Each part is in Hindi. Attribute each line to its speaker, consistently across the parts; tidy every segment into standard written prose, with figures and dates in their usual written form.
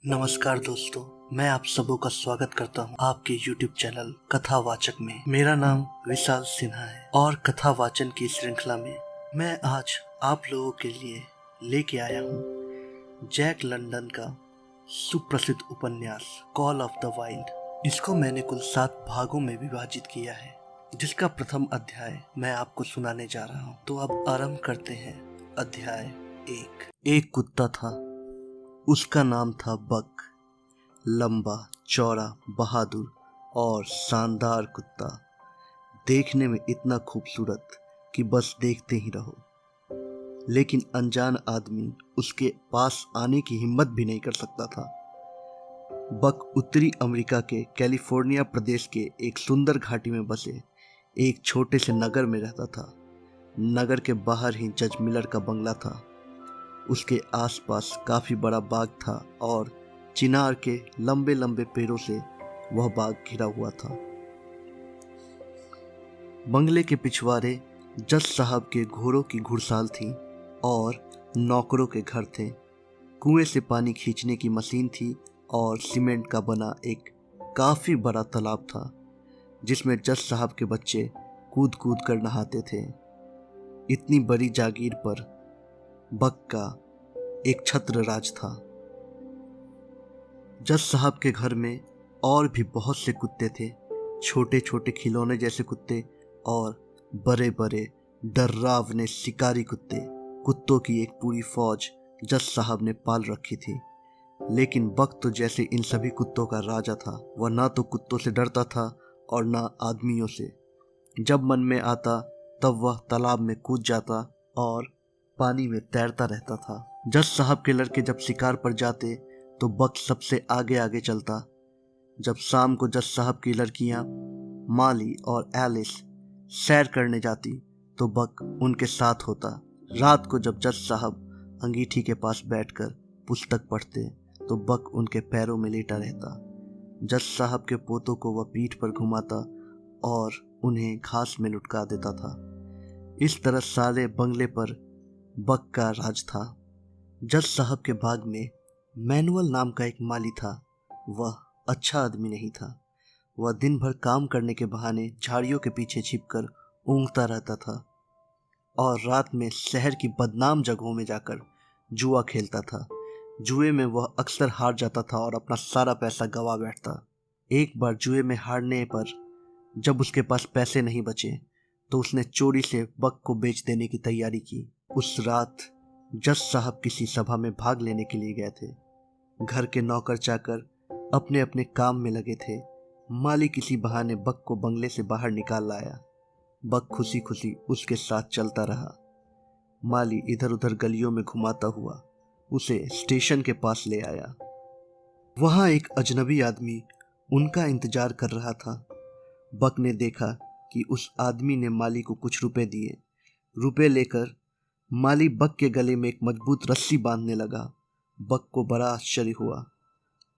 Speaker 1: नमस्कार दोस्तों, मैं आप सबों का स्वागत करता हूं आपके YouTube चैनल कथावाचक में। मेरा नाम विशाल सिन्हा है और कथा वाचन की श्रृंखला में मैं आज आप लोगों के लिए लेके आया हूं जैक लंदन का सुप्रसिद्ध उपन्यास कॉल ऑफ द वाइल्ड। इसको मैंने कुल 7 भागों में विभाजित किया है, जिसका प्रथम अध्याय मैं आपको सुनाने जा रहा हूं। तो अब आरंभ करते हैं। अध्याय 1। एक कुत्ता था, उसका नाम था बक। लंबा, चौड़ा, बहादुर और शानदार कुत्ता, देखने में इतना खूबसूरत कि बस देखते ही रहो। लेकिन अनजान आदमी उसके पास आने की हिम्मत भी नहीं कर सकता था। बक उत्तरी अमेरिका के कैलिफोर्निया प्रदेश के एक सुंदर घाटी में बसे एक छोटे से नगर में रहता था। नगर के बाहर ही जज मिलर का बंगला था। उसके आसपास काफी बड़ा बाग था और चिनार के लंबे लंबे पेड़ों से वह बाग घिरा हुआ था। बंगले के पिछवाड़े जज साहब के घोड़ों की घुड़साल थी और नौकरों के घर थे। कुएं से पानी खींचने की मशीन थी और सीमेंट का बना एक काफी बड़ा तालाब था, जिसमें जज साहब के बच्चे कूद कूद कर नहाते थे। इतनी बड़ी जागीर पर बक का एक छत्र राज था। जज साहब के घर में और भी बहुत से कुत्ते थे, छोटे छोटे खिलौने जैसे कुत्ते और बड़े बड़े डर्रावने शिकारी कुत्ते। कुत्तों की एक पूरी फौज जज साहब ने पाल रखी थी। लेकिन बक तो जैसे इन सभी कुत्तों का राजा था। वह ना तो कुत्तों से डरता था और ना आदमियों से। जब मन में आता तब वह तालाब में कूद जाता और पानी में तैरता रहता था। जज साहब के लड़के जब शिकार पर जाते तो बक सबसे आगे आगे चलता। जब शाम को जज साहब की लड़कियां माली और एलिस सैर करने जाती तो बक उनके साथ होता। रात को जब जज साहब अंगीठी के पास बैठकर पुस्तक पढ़ते तो बक उनके पैरों में लेटा रहता। जज साहब के पोतों को वह पीठ पर घुमाता और उन्हें घास में लुटका देता था। इस तरह सारे बंगले पर बक का राज था। जज साहब के बाग में मैनुअल नाम का एक माली था। वह अच्छा आदमी नहीं था। वह दिन भर काम करने के बहाने झाड़ियों के पीछे छिपकर ऊँघता रहता था और रात में शहर की बदनाम जगहों में जाकर जुआ खेलता था। जुए में वह अक्सर हार जाता था और अपना सारा पैसा गंवा बैठता। एक बार जुए में हारने पर जब उसके पास पैसे नहीं बचे तो उसने चोरी से बक को बेच देने की तैयारी की। उस रात जज साहब किसी सभा में भाग लेने के लिए गए थे। घर के नौकर चाकर अपने अपने काम में लगे थे। माली किसी बहाने बक को बंगले से बाहर निकाल लाया। बक खुशी खुशी उसके साथ चलता रहा। माली इधर उधर गलियों में घुमाता हुआ उसे स्टेशन के पास ले आया। वहां एक अजनबी आदमी उनका इंतजार कर रहा था। बक ने देखा कि उस आदमी ने माली को कुछ रुपए दिए। रुपए लेकर माली बक के गले में एक मजबूत रस्सी बांधने लगा। बक को बड़ा आश्चर्य हुआ।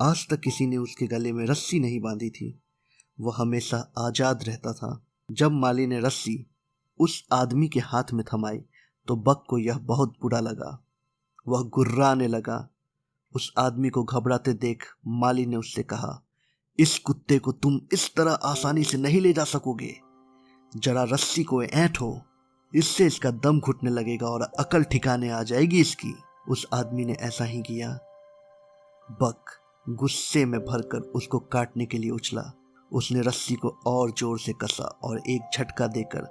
Speaker 1: आज तक किसी ने उसके गले में रस्सी नहीं बांधी थी। वह हमेशा आजाद रहता था। जब माली ने रस्सी उस आदमी के हाथ में थमाई तो बक को यह बहुत बुरा लगा। वह गुर्राने लगा। उस आदमी को घबराते देख माली ने उससे कहा, इस कुत्ते को तुम इस तरह आसानी से नहीं ले जा सकोगे। जरा रस्सी को ऐंठो, इससे इसका दम घुटने लगेगा और अकल ठिकाने आ जाएगी इसकी। उस आदमी ने ऐसा ही किया। बक गुस्से में भरकर उसको काटने के लिए उछला। उसने रस्सी को और जोर से कसा और एक झटका देकर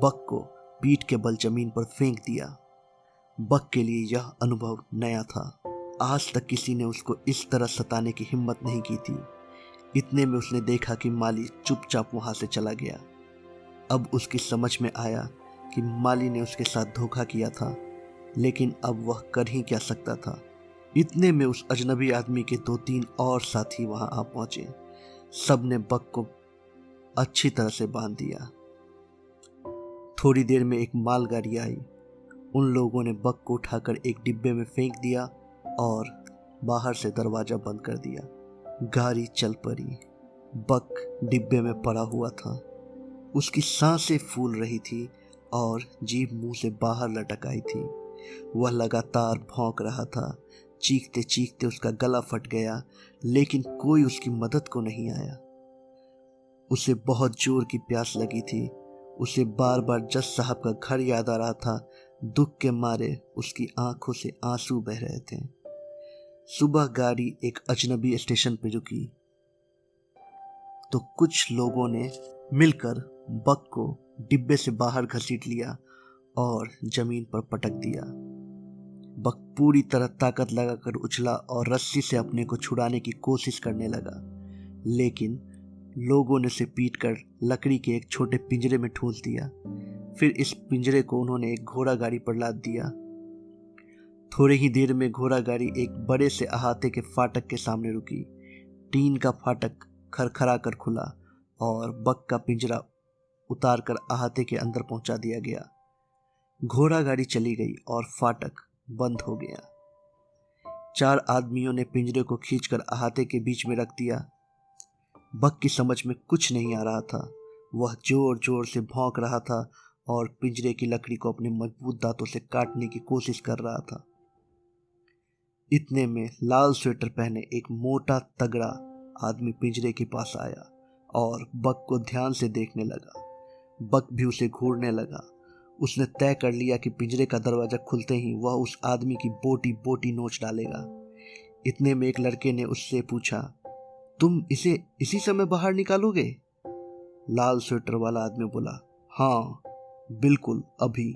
Speaker 1: बक को पीठ के बल जमीन पर फेंक दिया। बक के लिए यह अनुभव नया था। आज तक किसी ने उसको इस तरह सताने की हिम्मत नहीं की थी। इतने में उसने देखा कि माली चुपचाप वहां से चला गया। अब उसकी समझ में आया कि माली ने उसके साथ धोखा किया था, लेकिन अब वह कर ही क्या सकता था। इतने में उस अजनबी आदमी के 2-3 और साथी वहां आ पहुंचे। सब ने बक को अच्छी तरह से बांध दिया। थोड़ी देर में एक मालगाड़ी आई। उन लोगों ने बक को उठाकर एक डिब्बे में फेंक दिया और बाहर से दरवाजा बंद कर दिया। गाड़ी चल पड़ी। बक डिब्बे में पड़ा हुआ था। उसकी सांसें फूल रही थी और जीभ मुंह से बाहर लटक आई थी। वह लगातार भौंक रहा था। चीखते चीखते उसका गला फट गया, लेकिन कोई उसकी मदद को नहीं आया। उसे बहुत जोर की प्यास लगी थी। उसे बार बार जज साहब का घर याद आ रहा था। दुख के मारे उसकी आंखों से आंसू बह रहे थे। सुबह गाड़ी एक अजनबी स्टेशन पर रुकी तो कुछ लोगों ने मिलकर बक को डिब्बे से बाहर घसीट लिया और जमीन पर पटक दिया। बक पूरी तरह ताकत लगाकर उछला और रस्सी से अपने को छुड़ाने की कोशिश करने लगा, लेकिन लोगों ने उसे पीटकर लकड़ी के एक छोटे पिंजरे में ठूंस दिया। फिर इस पिंजरे को उन्होंने एक घोड़ा गाड़ी पर लाद दिया। थोड़े ही देर में घोड़ा गाड़ी एक बड़े से अहाते के फाटक के सामने रुकी। टीन का फाटक खरखरा कर खुला और बक का पिंजरा उतारकर अहाते के अंदर पहुंचा दिया गया। घोड़ा गाड़ी चली गई और फाटक बंद हो गया। 4 आदमियों ने पिंजरे को खींचकर अहाते के बीच में रख दिया। बक की समझ में कुछ नहीं आ रहा था। वह जोर जोर से भौंक रहा था और पिंजरे की लकड़ी को अपने मजबूत दांतों से काटने की कोशिश कर रहा था। इतने में लाल स्वेटर पहने एक मोटा तगड़ा आदमी पिंजरे के पास आया और बक को ध्यान से देखने लगा। बक भी उसे घूरने लगा। उसने तय कर लिया कि पिंजरे का दरवाजा खुलते ही वह उस आदमी की बोटी बोटी नोच डालेगा। इतने में एक लड़के ने उससे पूछा, तुम इसे इसी समय बाहर निकालोगे? लाल स्वेटर वाला आदमी बोला, हाँ बिल्कुल, अभी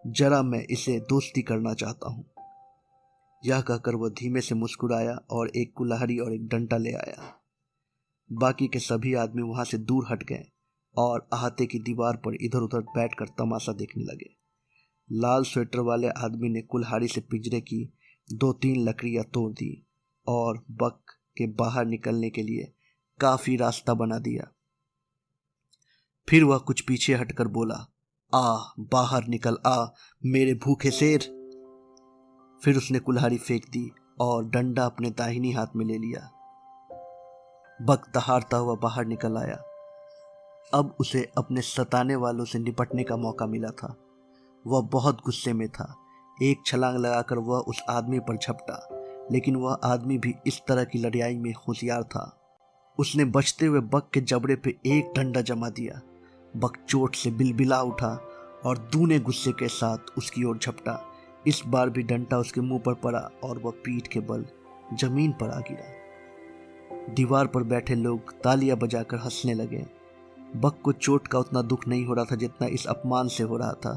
Speaker 1: जरा मैं इसे दोस्ती करना चाहता हूँ। यह कहकर वह धीमे से मुस्कुराया और एक कुल्हाड़ी और एक डंडा ले आया। बाकी के सभी आदमी वहां से दूर हट गए और अहाते की दीवार पर इधर उधर बैठकर तमाशा देखने लगे। लाल स्वेटर वाले आदमी ने कुल्हाड़ी से पिंजरे की 2-3 लकड़ियां तोड़ दी और बक के बाहर निकलने के लिए काफी रास्ता बना दिया। फिर वह कुछ पीछे हटकर बोला, आ बाहर निकल आ मेरे भूखे शेर। फिर उसने कुल्हाड़ी फेंक दी और डंडा अपने दाहिनी हाथ में ले लिया। बक दहाड़ता हुआ बाहर निकल आया। अब उसे अपने सताने वालों से निपटने का मौका मिला था। वह बहुत गुस्से में था। एक छलांग लगाकर वह उस आदमी पर झपटा, लेकिन वह आदमी भी इस तरह की लड़ाई में होशियार था। उसने बचते हुए बक के जबड़े पे एक डंडा जमा दिया। बक चोट से बिलबिला उठा और दूने गुस्से के साथ उसकी ओर झपटा। इस बार भी डंडा उसके मुंह पर पड़ा और वह पीठ के बल जमीन पर आ गिरा। दीवार पर बैठे लोग तालियां बजाकर हंसने लगे। बक को चोट का उतना दुख नहीं हो रहा था जितना इस अपमान से हो रहा था।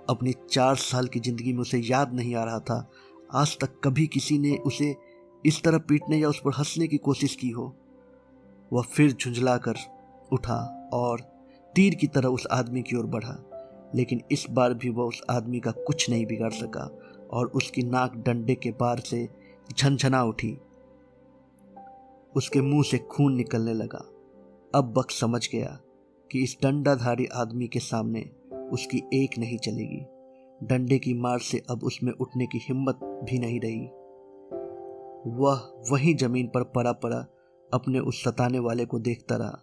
Speaker 1: अपनी 4 साल की जिंदगी में उसे याद नहीं आ रहा था आज तक कभी किसी ने उसे इस तरह पीटने या उस पर हंसने की कोशिश की हो। वह फिर झुंझलाकर उठा और तीर की तरह उस आदमी की ओर बढ़ा, लेकिन इस बार भी वह उस आदमी का कुछ नहीं बिगाड़ सका और उसकी नाक डंडे के बार से झनझना उठी। उसके मुंह से खून निकलने लगा। अब बक समझ गया कि इस डंडाधारी आदमी के सामने उसकी एक नहीं चलेगी। डंडे की मार से अब उसमें उठने की हिम्मत भी नहीं रही। वह वहीं जमीन पर पड़ा पड़ा अपने उस सताने वाले को देखता रहा।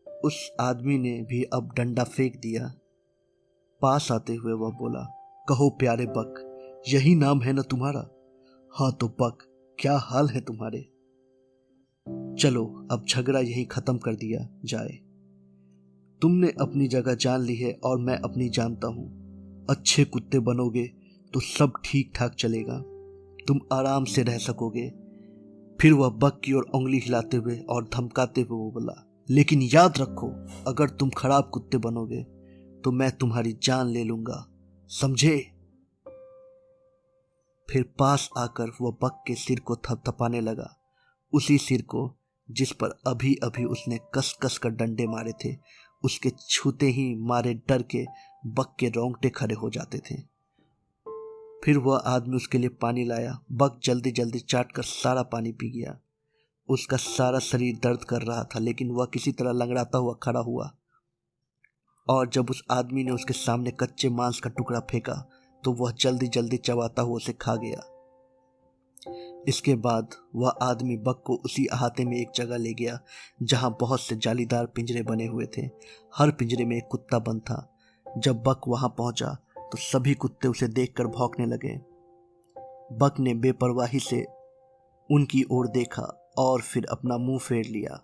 Speaker 1: उस आदमी ने भी अब डंडा फेंक दिया। पास आते हुए वह बोला, कहो प्यारे बक, यही नाम है ना तुम्हारा? हाँ तो बक, क्या हाल है तुम्हारे? चलो अब झगड़ा यहीं खत्म कर दिया जाए। तुमने अपनी जगह जान ली है और मैं अपनी जानता हूं। अच्छे कुत्ते बनोगे तो सब ठीक ठाक चलेगा, तुम आराम से रह सकोगे। फिर वह बक की ओर उंगली हिलाते हुए और धमकाते हुए वो बोला, लेकिन याद रखो, अगर तुम खराब कुत्ते बनोगे तो मैं तुम्हारी जान ले लूंगा, समझे? फिर पास आकर वह बक के सिर को थपथपाने लगा, उसी सिर को जिस पर अभी अभी उसने कस कस कर डंडे मारे थे। उसके छूते ही मारे डर के बक के रोंगटे खड़े हो जाते थे। फिर वह आदमी उसके लिए पानी लाया। बक जल्दी जल्दी चाट कर सारा पानी पी गया। उसका सारा शरीर दर्द कर रहा था, लेकिन वह किसी तरह लंगड़ाता हुआ खड़ा हुआ और जब उस आदमी ने उसके सामने कच्चे मांस का टुकड़ा फेंका तो वह जल्दी जल्दी चबाता हुआ उसे खा गया। इसके बाद वह आदमी बक को उसी अहाते में एक जगह ले गया जहां बहुत से जालीदार पिंजरे बने हुए थे। हर पिंजरे में एक कुत्ता बंद था। जब बक वहां पहुंचा तो सभी कुत्ते उसे देखकर भौंकने लगे। बक ने बेपरवाही से उनकी ओर देखा और फिर अपना मुंह फेर लिया।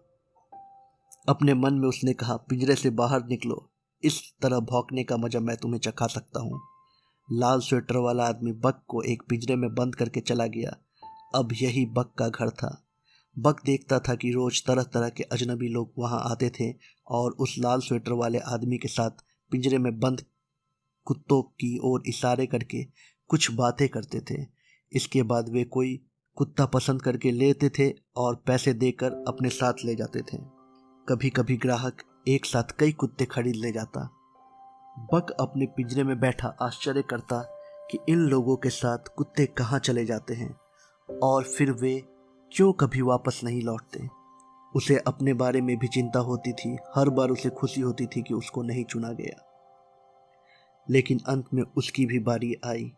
Speaker 1: अपने मन में उसने कहा, पिंजरे से बाहर निकलो, इस तरह भौंकने का मजा मैं तुम्हें चखा सकता हूँ। लाल स्वेटर वाला आदमी बक को एक पिंजरे में बंद करके चला गया। अब यही बक का घर था। बक देखता था कि रोज तरह तरह के अजनबी लोग वहां आते थे और उस लाल स्वेटर वाले आदमी के साथ पिंजरे में बंद कुत्तों की ओर इशारे करके कुछ बातें करते थे। इसके बाद वे कोई कुत्ता पसंद करके लेते थे और पैसे देकर अपने साथ ले जाते थे। कभी कभी ग्राहक एक साथ कई कुत्ते खरीद ले जाता। बक अपने पिंजरे में बैठा आश्चर्य करता कि इन लोगों के साथ कुत्ते कहाँ चले जाते हैं और फिर वे क्यों कभी वापस नहीं लौटते। उसे अपने बारे में भी चिंता होती थी। हर बार उसे खुशी होती थी कि उसको नहीं चुना गया। लेकिन अंत में उसकी भी बारी आई।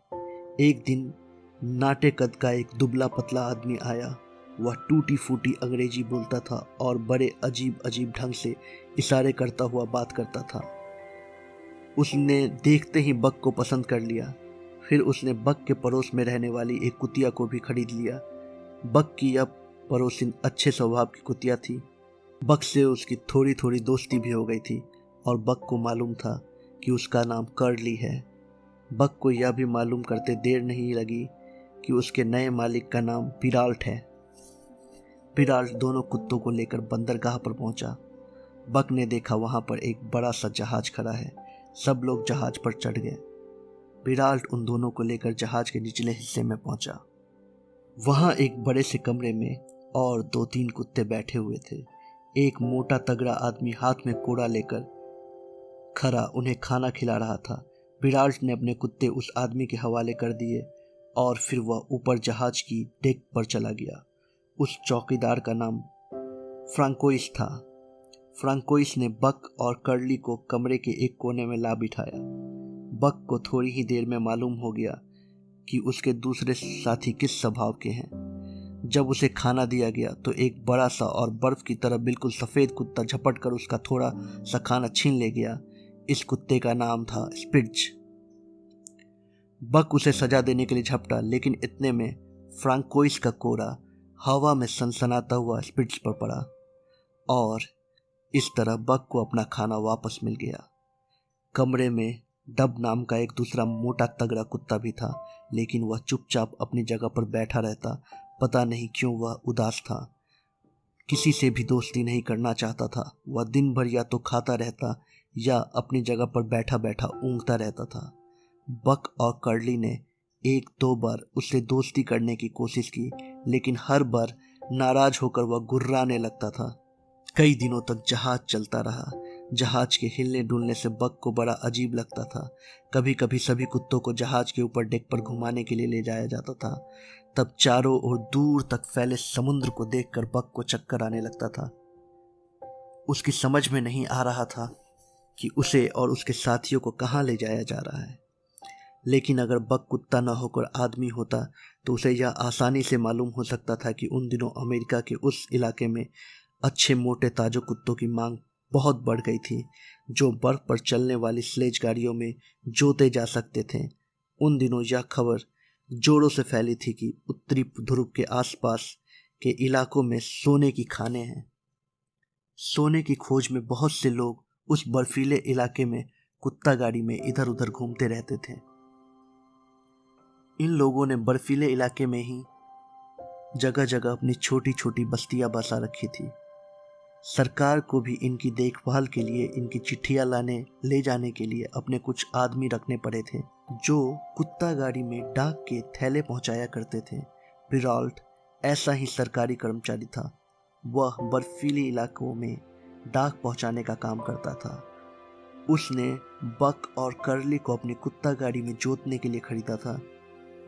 Speaker 1: एक दिन नाटे कद का एक दुबला पतला आदमी आया। वह टूटी फूटी अंग्रेजी बोलता था और बड़े अजीब अजीब ढंग से इशारे करता हुआ बात करता था। उसने देखते ही बक को पसंद कर लिया। फिर उसने बक के पड़ोस में रहने वाली एक कुतिया को भी खरीद लिया। बक की यह पड़ोसिन अच्छे स्वभाव की कुतिया थी। बक से उसकी थोड़ी थोड़ी दोस्ती भी हो गई थी और बक को मालूम था कि उसका नाम कर्ली है। बक को यह भी मालूम करते देर नहीं लगी कि उसके नए मालिक का नाम पिराल्ट है। पिराल्ट दोनों कुत्तों को लेकर बंदरगाह पर पहुंचा। बक ने देखा वहां पर एक बड़ा सा जहाज खड़ा है। सब लोग जहाज पर चढ़ गए। पिराल्ट उन दोनों को लेकर जहाज के निचले हिस्से में पहुंचा। वहां एक बड़े से कमरे में और 2-3 कुत्ते बैठे हुए थे। एक मोटा तगड़ा आदमी हाथ में कोड़ा लेकर खड़ा उन्हें खाना खिला रहा था। पिराल्ट ने अपने कुत्ते उस आदमी के हवाले कर दिए और फिर वह ऊपर जहाज की डेक पर चला गया। उस चौकीदार का नाम फ्रांकोइस था। फ्रांकोइस ने बक और कर्ली को कमरे के एक कोने में ला बिठाया। बक को थोड़ी ही देर में मालूम हो गया कि उसके दूसरे साथी किस स्वभाव के हैं। जब उसे खाना दिया गया तो एक बड़ा सा और बर्फ की तरह बिल्कुल सफ़ेद कुत्ता झपट कर उसका थोड़ा सा खाना छीन ले गया। इस कुत्ते का नाम था स्पिट्ज। बक उसे सजा देने के लिए झपटा, लेकिन इतने में फ्रांकोइस का कोड़ा हवा में सनसनाता हुआ स्पिट्ज पर पड़ा और इस तरह बक को अपना खाना वापस मिल गया। कमरे में डब नाम का एक दूसरा मोटा तगड़ा कुत्ता भी था, लेकिन वह चुपचाप अपनी जगह पर बैठा रहता। पता नहीं क्यों वह उदास था, किसी से भी दोस्ती नहीं करना चाहता था। वह दिन भर या तो खाता रहता या अपनी जगह पर बैठा बैठा ऊँघता रहता था। बक और कर्ली ने 1-2 बार उससे दोस्ती करने की कोशिश की, लेकिन हर बार नाराज होकर वह गुर्राने लगता था। कई दिनों तक जहाज चलता रहा। जहाज के हिलने डुलने से बक को बड़ा अजीब लगता था। कभी कभी सभी कुत्तों को जहाज के ऊपर डेक पर घुमाने के लिए ले जाया जाता था। तब चारों ओर दूर तक फैले समुद्र को देखकर बक को चक्कर आने लगता था। उसकी समझ में नहीं आ रहा था कि उसे और उसके साथियों को कहाँ ले जाया जा रहा है। लेकिन अगर बक कुत्ता न होकर आदमी होता तो उसे यह आसानी से मालूम हो सकता था कि उन दिनों अमेरिका के उस इलाके में अच्छे मोटे ताजो कुत्तों की मांग बहुत बढ़ गई थी, जो बर्फ पर चलने वाली स्लेज गाड़ियों में जोते जा सकते थे। उन दिनों यह खबर जोरों से फैली थी कि उत्तरी ध्रुव के आसपास के इलाकों में सोने की खानें हैं। सोने की खोज में बहुत से लोग उस बर्फीले इलाके में कुत्ता गाड़ी में इधर उधर घूमते रहते थे। इन लोगों ने बर्फीले इलाके में ही जगह जगह अपनी छोटी छोटी बस्तियां बसा रखी थी। सरकार को भी इनकी देखभाल के लिए इनकी चिट्ठियां ले जाने के लिए अपने कुछ आदमी रखने पड़े थे, जो कुत्ता गाड़ी में डाक के थैले पहुंचाया करते थे। पिराल्ट ऐसा ही सरकारी कर्मचारी था। वह बर्फीले इलाकों में डाक पहुंचाने का काम करता था। उसने बक और कर्ली को अपनी कुत्ता गाड़ी में जोतने के लिए खरीदा था।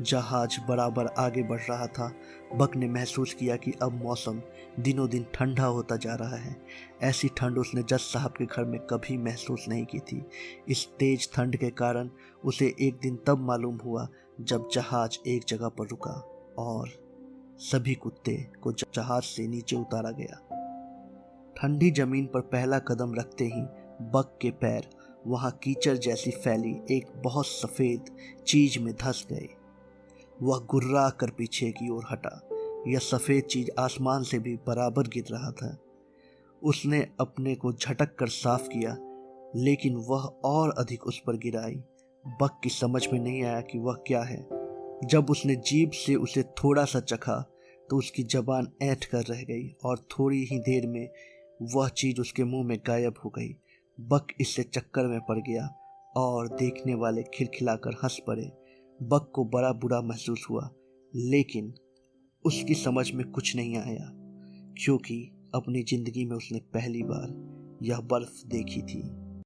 Speaker 1: जहाज बराबर आगे बढ़ रहा था। बक ने महसूस किया कि अब मौसम दिनों दिन ठंडा होता जा रहा है। ऐसी ठंड उसने जज साहब के घर में कभी महसूस नहीं की थी। इस तेज ठंड के कारण उसे एक दिन तब मालूम हुआ जब जहाज एक जगह पर रुका और सभी कुत्ते को जहाज से नीचे उतारा गया। ठंडी जमीन पर पहला कदम रखते ही बक के पैर वहां कीचड़ जैसी फैली एक बहुत सफेद चीज में धंस गए। वह गुर्रा कर पीछे की ओर हटा। यह सफ़ेद चीज आसमान से भी बराबर गिर रहा था। उसने अपने को झटक कर साफ किया, लेकिन वह और अधिक उस पर गिराई। बक की समझ में नहीं आया कि वह क्या है। जब उसने जीभ से उसे थोड़ा सा चखा तो उसकी जबान ऐंठ कर रह गई और थोड़ी ही देर में वह चीज उसके मुंह में गायब हो गई। बक इससे चक्कर में पड़ गया और देखने वाले खिलखिलाकर हंस पड़े। बक को बड़ा बुरा महसूस हुआ, लेकिन उसकी समझ में कुछ नहीं आया, क्योंकि अपनी जिंदगी में उसने पहली बार यह बर्फ देखी थी।